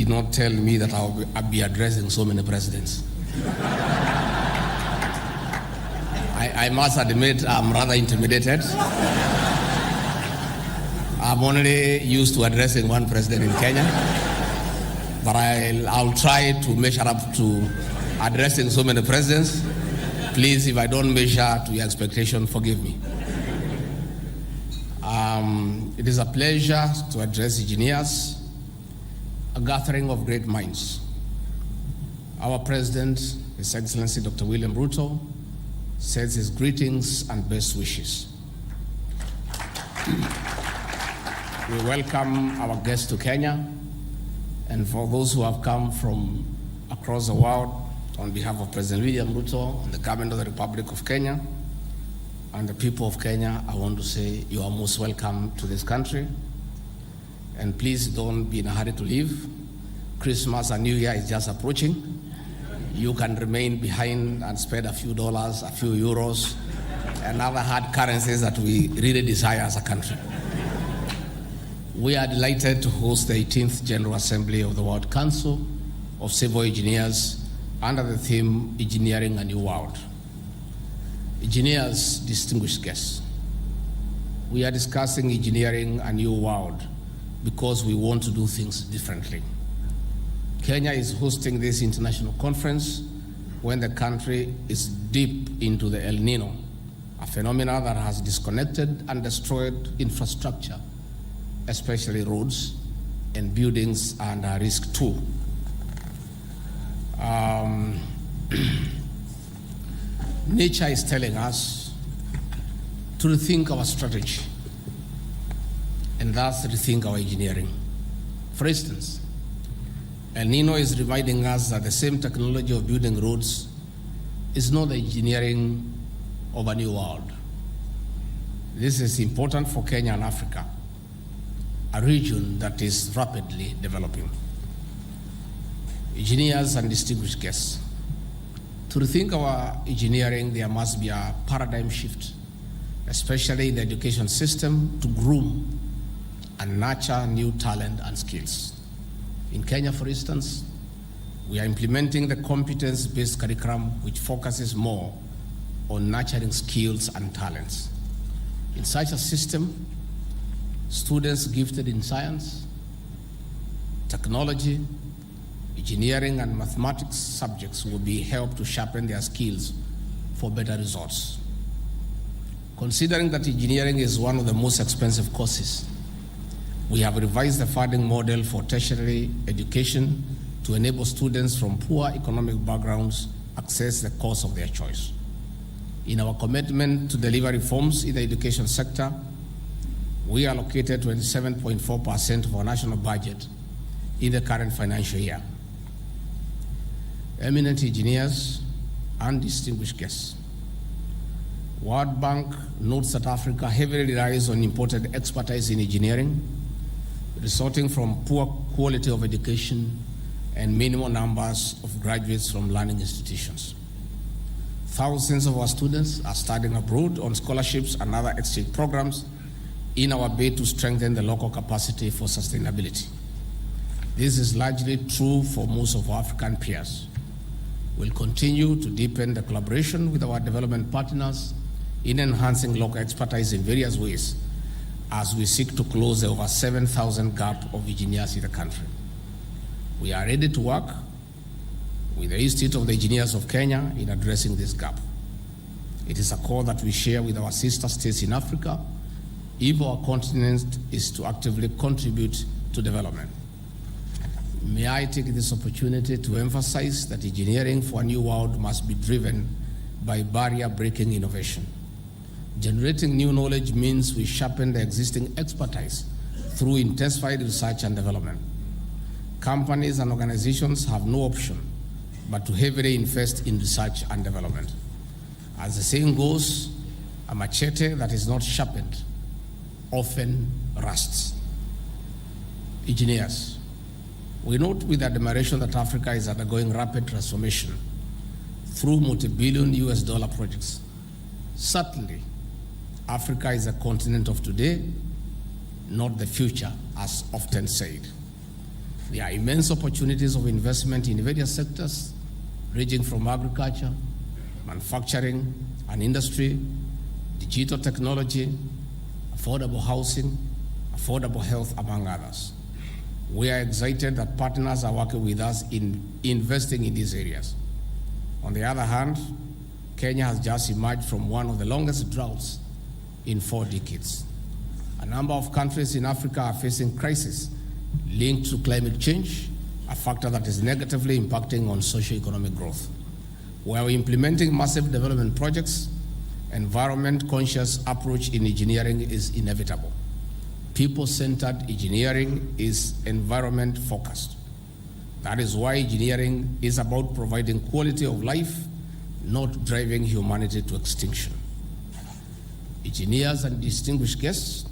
did not tell me that I'll be addressing so many presidents. I must admit I'm rather intimidated. I'm only used to addressing one president in Kenya, but I'll try to measure up to addressing so many presidents. Please, if I don't measure to your expectation, forgive me. It is a pleasure to address engineers, a gathering of great minds. Our President, His Excellency Dr. William Ruto, sends his greetings and best wishes. We welcome our guests to Kenya, and for those who have come from across the world, on behalf of President William Ruto and the government of the Republic of Kenya and the people of Kenya, I want to say you are most welcome to this country. And please don't be in a hurry to leave. Christmas and New Year is just approaching. You can remain behind and spend a few dollars, a few euros, and other hard currencies that we really desire as a country. We are delighted to host the 18th General Assembly of the World Council of Civil Engineers under the theme, Engineering a New World. Engineers, distinguished guests, we are discussing engineering a new world because we want to do things differently. Kenya is hosting this international conference when the country is deep into the El Nino, a phenomenon that has disconnected and destroyed infrastructure, especially roads, and buildings are under risk too. Nature is telling us to rethink our strategy and thus rethink our engineering. For instance, El Nino is reminding us that the same technology of building roads is not the engineering of a new world. This is important for Kenya and Africa, a region that is rapidly developing. Engineers and distinguished guests, to rethink our engineering, there must be a paradigm shift, especially in the education system, to groom and nurture new talent and skills. In Kenya, for instance, we are implementing the competence-based curriculum which focuses more on nurturing skills and talents. In such a system, students gifted in science, technology, engineering, and mathematics subjects will be helped to sharpen their skills for better results. Considering that engineering is one of the most expensive courses, we have revised the funding model for tertiary education to enable students from poor economic backgrounds access the course of their choice. In our commitment to deliver reforms in the education sector, we allocated 27.4% of our national budget in the current financial year. Eminent engineers and distinguished guests, World Bank notes that Africa heavily relies on imported expertise in engineering, resulting from poor quality of education and minimal numbers of graduates from learning institutions. Thousands of our students are studying abroad on scholarships and other exchange programs in our bid to strengthen the local capacity for sustainability. This is largely true for most of our African peers. We'll continue to deepen the collaboration with our development partners in enhancing local expertise in various ways as we seek to close the over 7,000 gap of engineers in the country. We are ready to work with the Institute of the Engineers of Kenya in addressing this gap. It is a call that we share with our sister states in Africa if our continent is to actively contribute to development. May I take this opportunity to emphasize that engineering for a new world must be driven by barrier-breaking innovation. Generating new knowledge means we sharpen the existing expertise through intensified research and development. Companies and organizations have no option but to heavily invest in research and development. As the saying goes, a machete that is not sharpened often rusts. Engineers, we note with admiration that Africa is undergoing rapid transformation through multi-billion US dollar projects. Certainly, Africa is a continent of today, not the future, as often said. There are immense opportunities of investment in various sectors, ranging from agriculture, manufacturing and industry, digital technology, affordable housing, affordable health, among others. We are excited that partners are working with us in investing in these areas. On the other hand, Kenya has just emerged from one of the longest droughts in 4 decades. A number of countries in Africa are facing crises linked to climate change, a factor that is negatively impacting on socio-economic growth. While implementing massive development projects, environment-conscious approach in engineering is inevitable. People-centered engineering is environment-focused. That is why engineering is about providing quality of life, not driving humanity to extinction. Engineers and distinguished guests,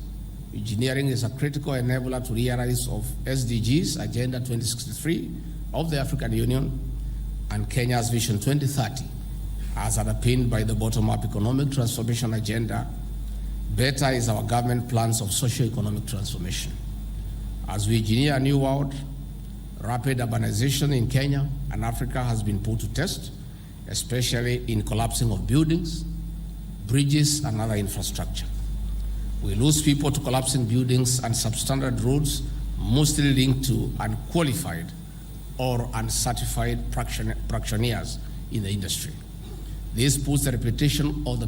engineering is a critical enabler to realize of SDGs, Agenda 2063 of the African Union, and Kenya's Vision 2030, as underpinned by the bottom-up economic transformation agenda. Better is our government plans of socio-economic transformation. As we engineer a new world, rapid urbanization in Kenya and Africa has been put to test, especially in collapsing of buildings, bridges, and other infrastructure. We lose people to collapsing buildings and substandard roads, mostly linked to unqualified or uncertified practitioners in the industry. This puts the reputation of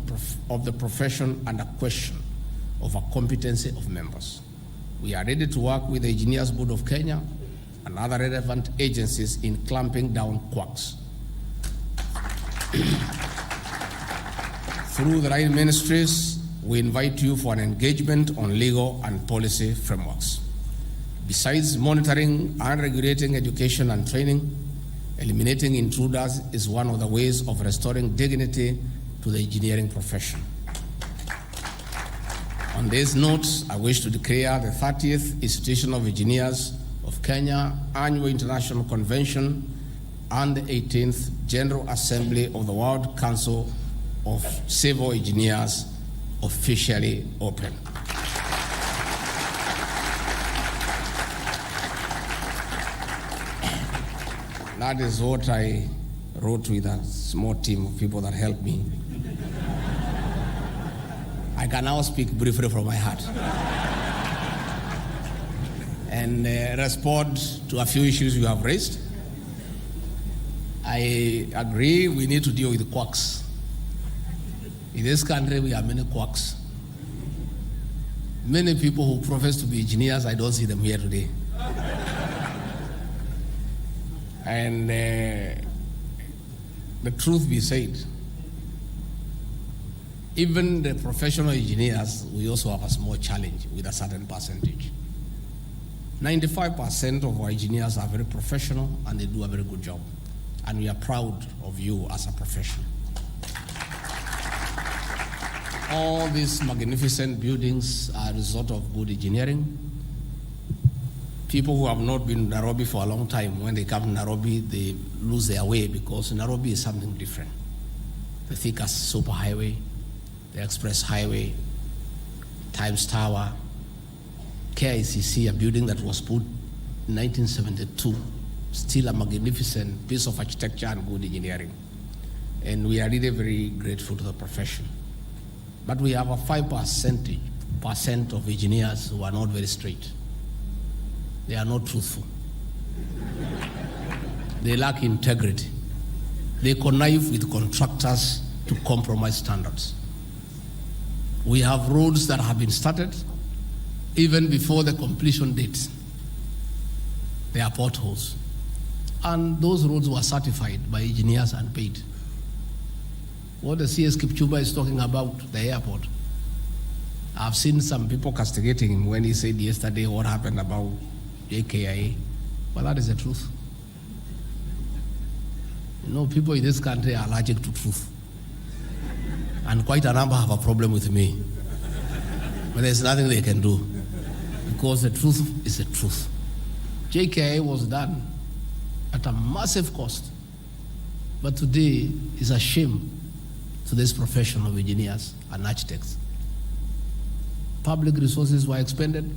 the profession under question of a competency of members. We are ready to work with the Engineers Board of Kenya and other relevant agencies in clamping down quacks. Through the right ministries, we invite you for an engagement on legal and policy frameworks. Besides monitoring and regulating education and training, eliminating intruders is one of the ways of restoring dignity to the engineering profession. On this note, I wish to declare the 30th Institution of Engineers of Kenya Annual International Convention and the 18th General Assembly of the World Council of Civil Engineers officially open. That is what I wrote with a small team of people that helped me. I can now speak briefly from my heart and respond to a few issues you have raised. I agree we need to deal with the quacks. In this country, we have many quacks. Many people who profess to be engineers, I don't see them here today. And the truth be said, even the professional engineers, we also have a small challenge with a certain percentage. 95% of our engineers are very professional and they do a very good job. And we are proud of you as a profession. All these magnificent buildings are a result of good engineering. People who have not been in Nairobi for a long time, when they come to Nairobi, they lose their way because Nairobi is something different. The Thika Superhighway, the Express Highway, Times Tower, KICC, a building that was put in 1972, still a magnificent piece of architecture and good engineering. And we are really very grateful to the profession. But we have a 5% of engineers who are not very straight. They are not truthful. They lack integrity. They connive with contractors to compromise standards. We have roads that have been started even before the completion date. They are potholes. And those roads were certified by engineers and paid. What the CS Kipchumba is talking about, the airport, I've seen some people castigating him when he said yesterday what happened about JKIA, but that is the truth. You know, people in this country are allergic to truth. And quite a number have a problem with me. But there's nothing they can do because the truth is the truth. JKIA was done at a massive cost. But today is a shame to this profession of engineers and architects. Public resources were expended.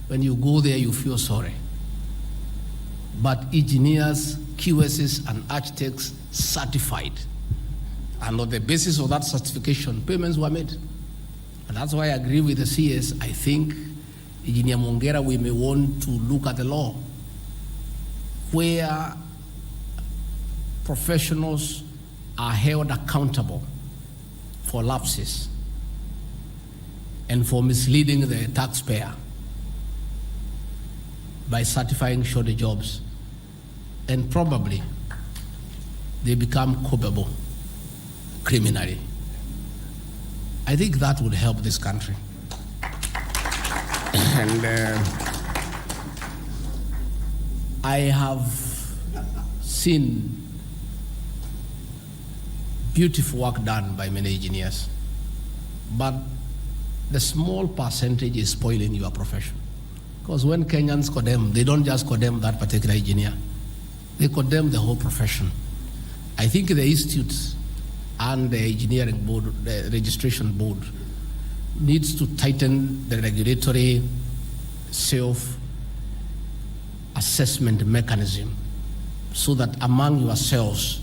When you go there, you feel sorry. but engineers, QSs, and architects certified. And on the basis of that certification, payments were made. And that's why I agree with the CS. I think, Engineer Mongera, we may want to look at the law where professionals are held accountable for lapses and for misleading the taxpayer by certifying shoddy jobs, and probably they become culpable criminally. I think that would help this country. And I have seen beautiful work done by many engineers, but the small percentage is spoiling your profession. Because when Kenyans condemn, they don't just condemn that particular engineer, they condemn the whole profession. I think the institute and the engineering board, the registration board, needs to tighten the regulatory self-assessment mechanism so that among yourselves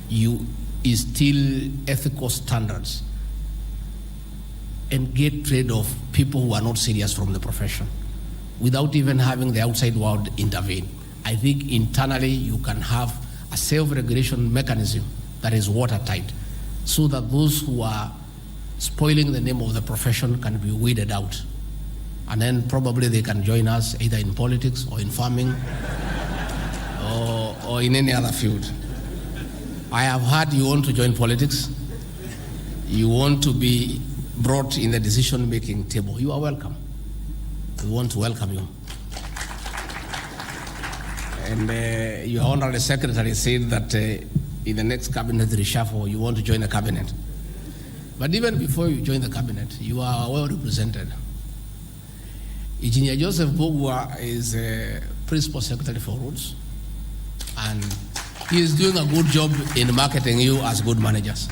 you instill ethical standards and get rid of people who are not serious from the profession without even having the outside world intervene. I think internally you can have a self-regulation mechanism that is watertight so that those who are spoiling the name of the profession can be weeded out. And then probably they can join us either in politics or in farming or in any other field. I have heard you want to join politics. You want to be brought in the decision-making table. You are welcome. We want to welcome you. And your Honorary Secretary said that in the next cabinet reshuffle, you want to join the cabinet. But even before you join the cabinet, you are well represented. Engineer Joseph Bogwa is a Principal Secretary for Roads, and he is doing a good job in marketing you as good managers.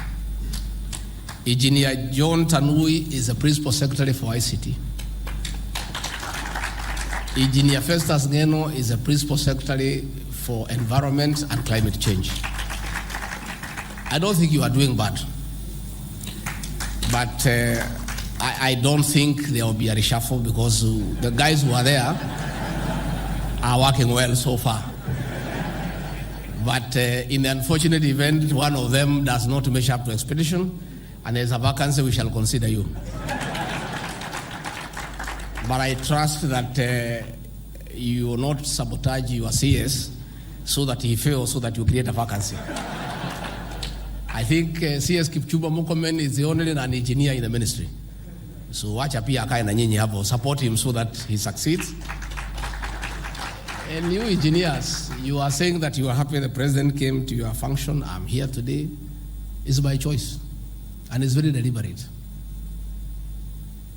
Engineer John Tanui is a Principal Secretary for ICT. Engineer Festus Ngeno is a Principal Secretary for Environment and Climate Change. I don't think you are doing bad, but I don't think there will be a reshuffle because the guys who are there are working well so far. But in the unfortunate event, one of them does not measure up to expectation, and there's a vacancy, we shall consider you. But I trust that you will not sabotage your CS so that he fails, so that you create a vacancy. I think CS Kipchumba Murkomen is the only non-engineer in the ministry. So wacha pia akae na nyinyi hapo, support him so that he succeeds. And you engineers, you are saying that you are happy the president came to your function. I'm here today. It's by choice. And it's very deliberate.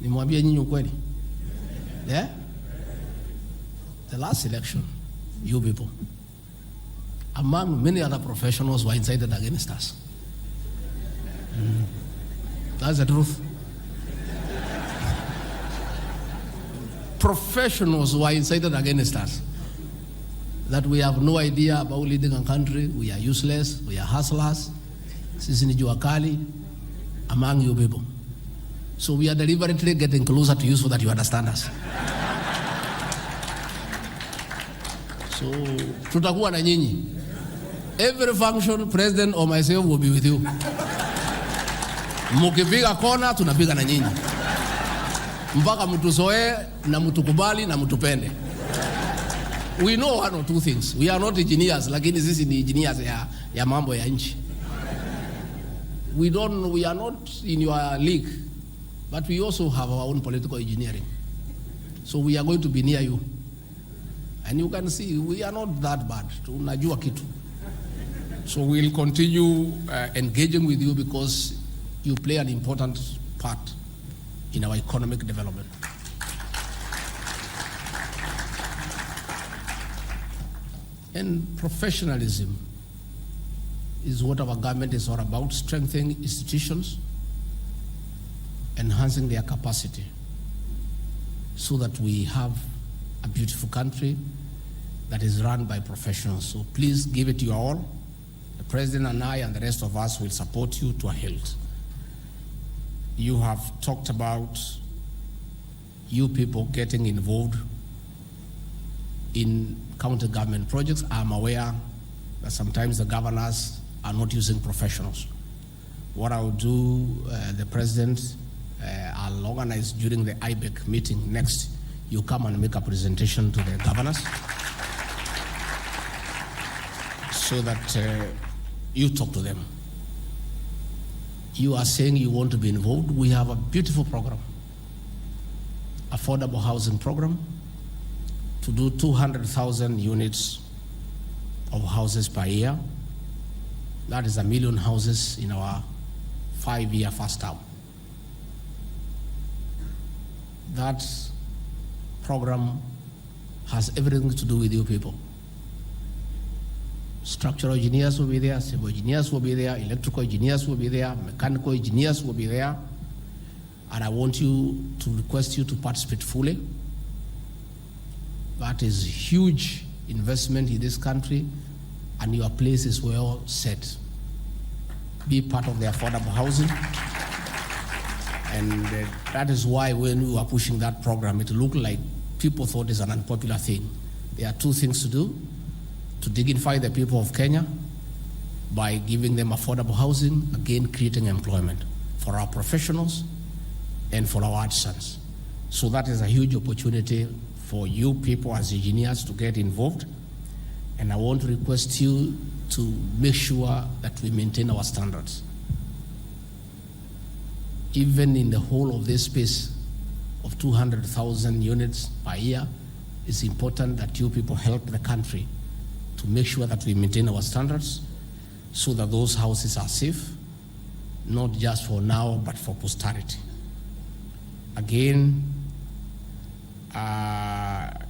Nimwambia nyinyi ukweli. Yeah? The last election, you people, among many other professionals, were incited against us. That's the truth. Professionals were incited against us. That we have no idea about leading a country, we are useless, we are hustlers, sisi ni jua kali, among you people. So we are deliberately getting closer to you so that you understand us. So tutakuwa na nyinyi. Every function, president or myself will be with you. Mukipiga kona, tunapiga na nyinyi. Mpaka mtuzoe na mtukubali na mtupende. We know one or two things. We are not engineers, lakini sisi ni engineers ya mambo ya nchi. We are not in your league, but we also have our own political engineering. So we are going to be near you. And you can see, we are not that bad. Tunajua kitu. So we'll continue engaging with you because you play an important part in our economic development. And professionalism is what our government is all about, strengthening institutions, enhancing their capacity so that we have a beautiful country that is run by professionals. So please give it your all. The President and I and the rest of us will support you to a hilt. You have talked about you people getting involved in county government projects. I'm aware that sometimes the governors are not using professionals. What I'll do, the President, I'll organize during the IEK meeting next, you come and make a presentation to the governors so that you talk to them. You are saying you want to be involved. We have a beautiful program, affordable housing program, to do 200,000 units of houses per year. That is 1 million houses in our 5-year first term. That program has everything to do with you people. Structural engineers will be there, civil engineers will be there, electrical engineers will be there, mechanical engineers will be there. And I want you to request you to participate fully. That is huge investment in this country, and your place is well set. Be part of the affordable housing. And that is why when we were pushing that program, it looked like people thought it's an unpopular thing. There are two things to do: to dignify the people of Kenya by giving them affordable housing, again creating employment for our professionals and for our artisans. So that is a huge opportunity for you people as engineers to get involved. And I want to request you to make sure that we maintain our standards. Even in the whole of this space of 200,000 units per year, it's important that you people help the country to make sure that we maintain our standards so that those houses are safe, not just for now, but for posterity. Again,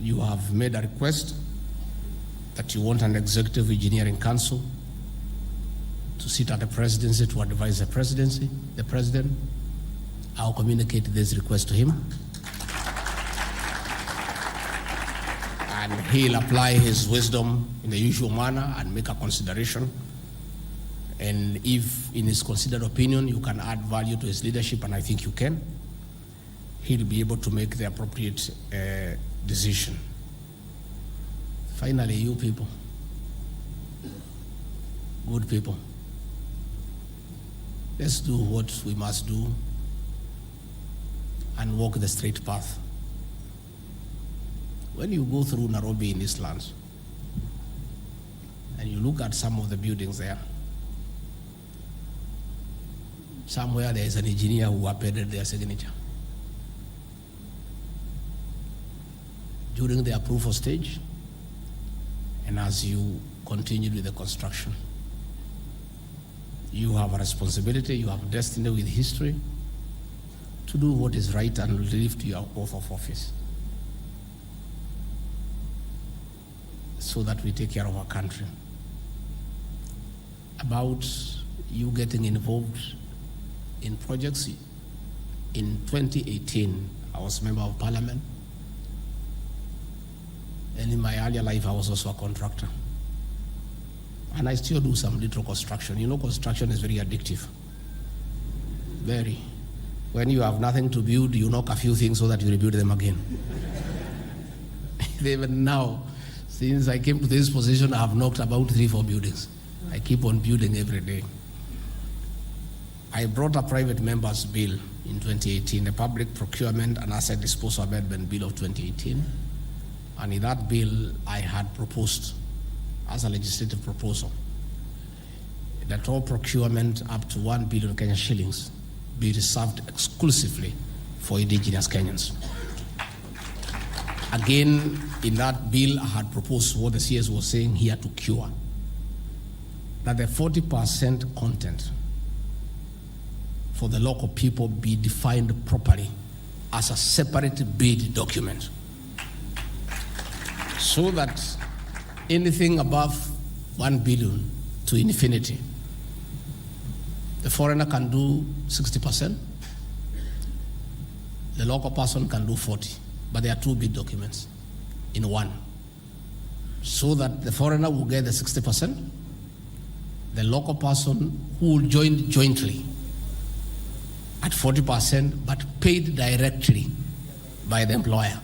you have made a request that you want an executive engineering council to sit at the presidency to advise the presidency, the president. I'll communicate this request to him. And he'll apply his wisdom in the usual manner and make a consideration. And if in his considered opinion you can add value to his leadership, and I think you can, he'll be able to make the appropriate decision. Finally, you people, good people, let's do what we must do and walk the straight path. When you go through Nairobi in these lands and you look at some of the buildings there, somewhere there is an engineer who appended their signature. During the approval stage, and as you continue with the construction, you have a responsibility, you have a destiny with history to do what is right and live to your oath of office so that we take care of our country. About you getting involved in projects, in 2018, I was a member of parliament. And in my earlier life, I was also a contractor. And I still do some little construction. You know, construction is very addictive. Very. When you have nothing to build, you knock a few things so that you rebuild them again. Even now, since I came to this position, I have knocked about 3-4 buildings. I keep on building every day. I brought a private member's bill in 2018, the Public Procurement and Asset Disposal Amendment Bill of 2018. And in that bill, I had proposed, as a legislative proposal, that all procurement up to 1 billion Kenyan shillings be reserved exclusively for indigenous Kenyans. Again, in that bill, I had proposed what the CS was saying here to cure, that the 40% content for the local people be defined properly as a separate bid document, so that anything above 1 billion to infinity, the foreigner can do 60%, the local person can do 40%, but there are 2 bid documents in one. so that the foreigner will get the 60%, the local person who will join jointly at 40%, but paid directly by the employer.